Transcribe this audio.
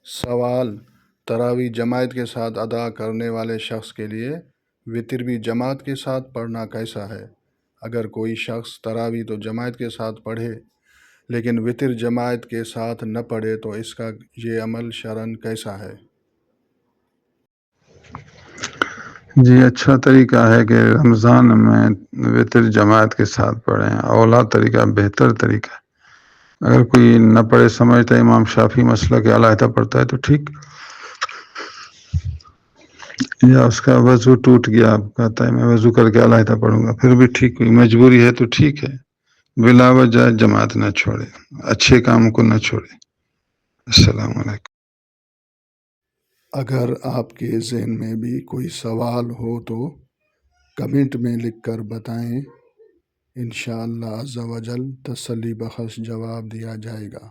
سوال: تراویح جماعت کے ساتھ ادا کرنے والے شخص کے لیے وتر بھی جماعت کے ساتھ پڑھنا کیسا ہے؟ اگر کوئی شخص تراویح تو جماعت کے ساتھ پڑھے لیکن وتر جماعت کے ساتھ نہ پڑھے تو اس کا یہ عمل شرعاً کیسا ہے؟ جی، اچھا طریقہ ہے کہ رمضان میں وتر جماعت کے ساتھ پڑھیں، اولا طریقہ، بہتر طریقہ ہے۔ اگر کوئی نہ پڑھے، سمجھتا ہے امام شافعی مسئلہ کے علیحدہ پڑھتا ہے تو ٹھیک، یا اس کا وضو ٹوٹ گیا، آپ کہتا ہے میں وضو کر کے علیحدہ پڑھوں گا، پھر بھی ٹھیک، کوئی مجبوری ہے تو ٹھیک ہے، بلا وجہ جماعت نہ چھوڑے، اچھے کام کو نہ چھوڑے۔ السلام علیکم۔ اگر آپ کے ذہن میں بھی کوئی سوال ہو تو کمنٹ میں لکھ کر بتائیں، انشاءاللہ عز و جل تسلی بخش جواب دیا جائے گا۔